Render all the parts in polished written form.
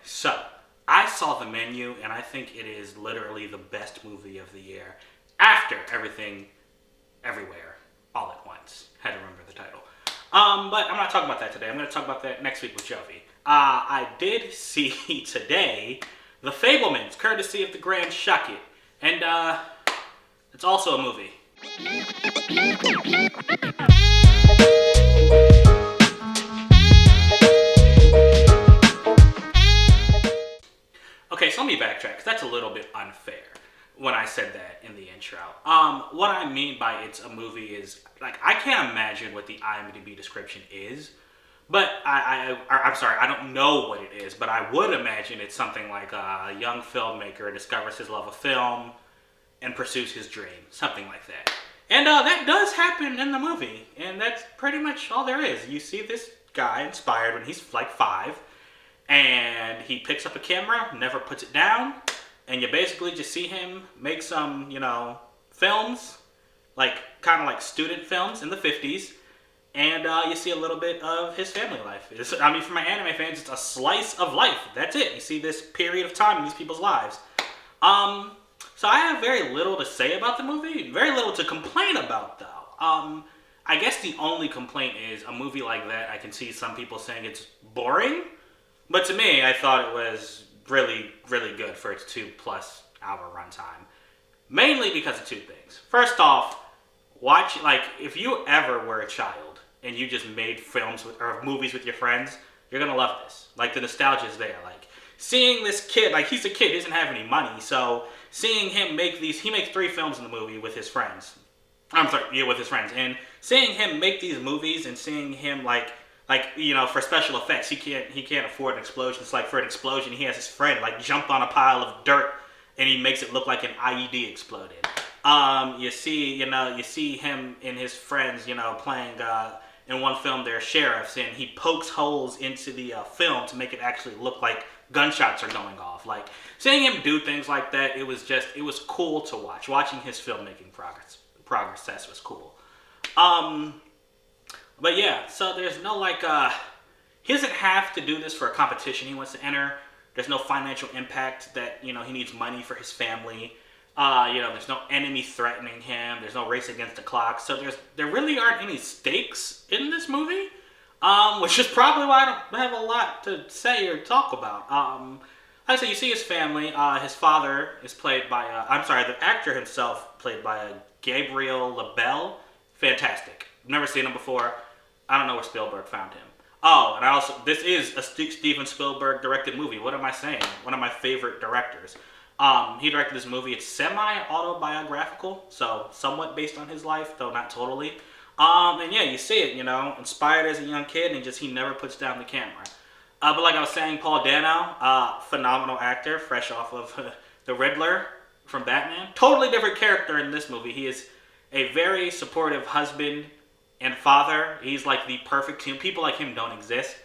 So, I saw the menu, and I think it is literally the best movie of the year. After Everything, Everywhere, All at Once. Had to remember the title. But I'm not talking about that today. I'm going to talk about that next week with Jovi. I did see today The Fabelmans, courtesy of the Grand Shucket. And, it's also a movie. Okay, so let me backtrack, because that's a little bit unfair when I said that in the intro. What I mean by it's a movie is, like, I can't imagine what the IMDb description is, but I'm sorry, I don't know what it is, but I would imagine it's something like a young filmmaker discovers his love of film and pursues his dream, something like that. And that does happen in the movie, and that's pretty much all there is. You see this guy inspired when he's like 5, and he picks up a camera, never puts it down, and you basically just see him make some, films, like kind of like student films in the 50s, and you see a little bit of his family life. For my anime fans, it's a slice of life. That's it. You see this period of time in these people's lives. So I have very little to say about the movie, very little to complain about, though. I guess the only complaint is a movie like that, I can see some people saying it's boring, but to me, I thought it was really, really good for its 2+ hour runtime. Mainly because of two things. First off, if you ever were a child and you just made or movies with your friends, you're gonna love this. Like, the nostalgia is there. Like, seeing this kid, like, he's a kid, he doesn't have any money, so seeing him he makes 3 films in the movie with his friends. With his friends. And seeing him make these movies and seeing him, for special effects, he can't afford an explosion. It's like, for an explosion, he has his friend, jump on a pile of dirt and he makes it look like an IED exploded. You see him and his friends, playing, in one film, they're sheriffs, and he pokes holes into the film to make it actually look like gunshots are going off. Like, seeing him do things like that, it was cool to watch. Watching his filmmaking progress was cool. But yeah, so there's no, he doesn't have to do this for a competition he wants to enter. There's no financial impact that, he needs money for his family. There's no enemy threatening him. There's no race against the clock. So there really aren't any stakes in this movie, which is probably why I don't have a lot to say or talk about. Like I said, you see his family. His father is played by, the actor himself played by Gabriel LaBelle. Fantastic. Never seen him before. I don't know where Spielberg found him. Oh, and this is a Steven Spielberg directed movie. What am I saying? One of my favorite directors. He directed this movie. It's semi-autobiographical, so somewhat based on his life, though not totally. And yeah, you see it, inspired as a young kid, and he never puts down the camera. But like I was saying, Paul Dano, phenomenal actor, fresh off of the Riddler from Batman. Totally different character in this movie. He is a very supportive husband and father. He's like the perfect team. People like him don't exist.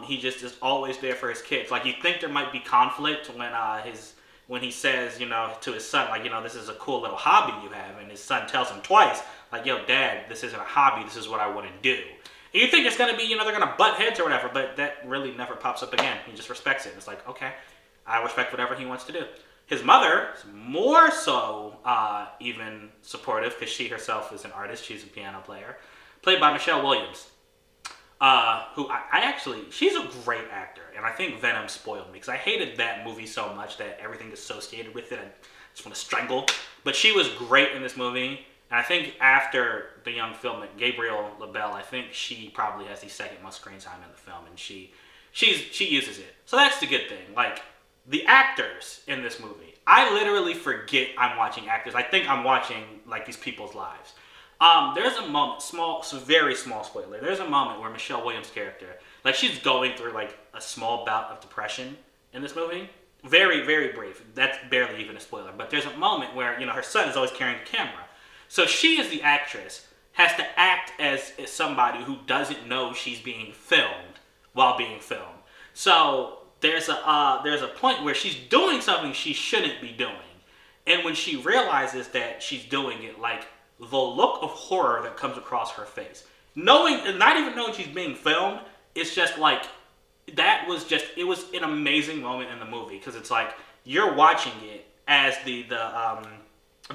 He just is always there for his kids. Like, you think there might be conflict when he says, to his son, this is a cool little hobby you have, and his son tells him twice, yo, Dad, this isn't a hobby, this is what I want to do. And you think it's going to be, they're going to butt heads or whatever, but that really never pops up again. He just respects it. It's like, okay, I respect whatever he wants to do. His mother is more so even supportive, because she herself is an artist. She's a piano player, played by Michelle Williams, who she's a great actor, and I think Venom spoiled me, because I hated that movie so much that everything associated with it, I just want to strangle. But she was great in this movie, and I think after the young film, Gabriel LaBelle, I think she probably has the second most screen time in the film, and she uses it. So that's the good thing. Like, the actors in this movie, I literally forget I'm watching actors. I think I'm watching, these people's lives. There's a moment, very small spoiler. There's a moment where Michelle Williams' character, she's going through, a small bout of depression in this movie. Very, very brief. That's barely even a spoiler. But there's a moment where, her son is always carrying the camera. So she, as the actress, has to act as somebody who doesn't know she's being filmed while being filmed. So there's a point where she's doing something she shouldn't be doing. And when she realizes that she's doing it, the look of horror that comes across her face, not even knowing she's being filmed, it's just that was just, it was an amazing moment in the movie, because it's like you're watching it as the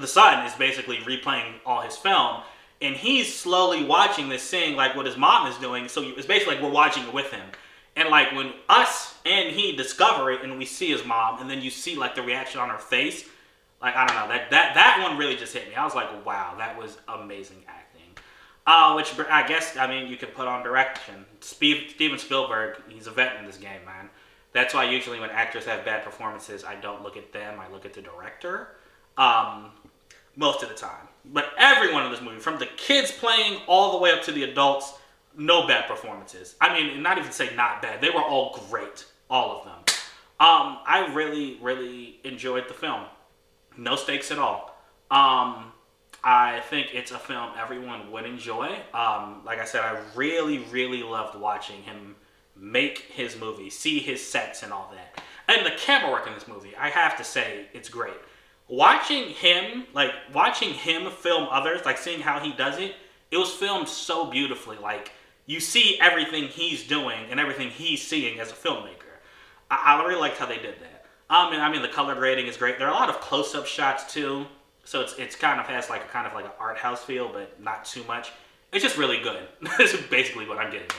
son is basically replaying all his film, and he's slowly watching this, seeing like what his mom is doing. So it's basically like we're watching it with him. And like when us and he discover it and we see his mom, and then you see like the reaction on her face, like I don't know, that one really just hit me. I was like, wow, that was amazing acting. Which I guess, I mean, you could put on direction. Steven Spielberg, he's a vet in this game, man. That's why usually when actors have bad performances, I don't look at them, I look at the director. Most of the time. But everyone in this movie, from the kids playing all the way up to the adults, no bad performances. I mean, not even say not bad. They were all great. All of them. I really, really enjoyed the film. No stakes at all. I think it's a film everyone would enjoy. Like I said, I really, really loved watching him make his movie, see his sets and all that. And the camera work in this movie, I have to say, it's great. Watching him film others, like seeing how he does it, it was filmed so beautifully. Like, you see everything he's doing and everything he's seeing as a filmmaker. I really liked how they did that. And I mean, the color grading is great. There are a lot of close-up shots too, so it's kind of has like an art house feel, but not too much. It's just really good. This is basically what I'm getting at.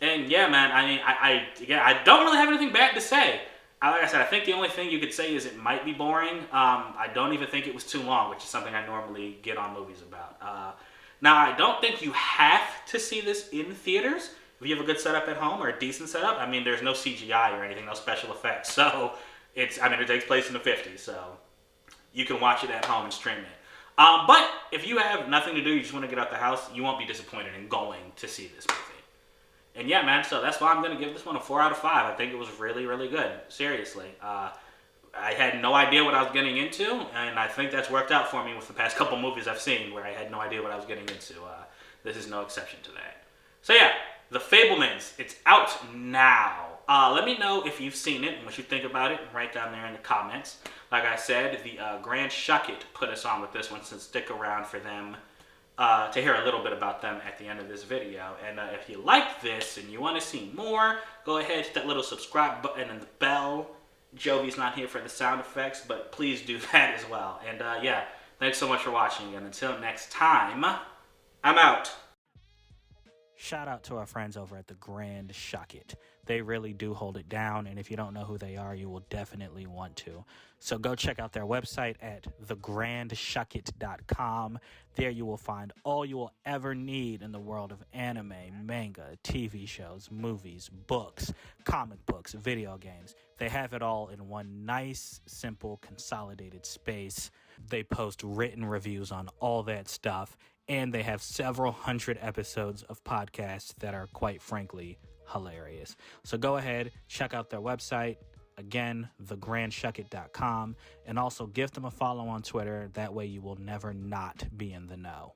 And yeah, man. I mean, I don't really have anything bad to say. Like I said, I think the only thing you could say is it might be boring. I don't even think it was too long, which is something I normally get on movies about. Now, I don't think you have to see this in theaters. If you have a good setup at home or a decent setup, I mean, there's no CGI or anything, no special effects. So, it takes place in the 50s, so you can watch it at home and stream it. But if you have nothing to do, you just want to get out the house, you won't be disappointed in going to see this movie. And yeah, man, so that's why I'm going to give this one a 4 out of 5. I think it was really, really good. Seriously. I had no idea what I was getting into, and I think that's worked out for me with the past couple movies I've seen where I had no idea what I was getting into. This is no exception to that. So yeah, The Fabelmans, it's out now. Let me know if you've seen it and what you think about it, and write down there in the comments. Like I said, the Grand Shucket put us on with this one, so stick around for them to hear a little bit about them at the end of this video. And if you like this and you want to see more, go ahead, hit that little subscribe button and the bell. Jovi's not here for the sound effects, but please do that as well. And yeah, thanks so much for watching, and until next time, I'm out. Shout out to our friends over at the Grand Shucket. They really do hold it down, and if you don't know who they are, you will definitely want to. So go check out their website at thegrandshucket.com. There you will find all you will ever need in the world of anime, manga, TV shows, movies, books, comic books, video games. They have it all in one nice, simple, consolidated space. They post written reviews on all that stuff, and they have several hundred episodes of podcasts that are, quite frankly, hilarious. So go ahead, check out their website. Again, thegrandshucket.com, and also give them a follow on Twitter. That way you will never not be in the know.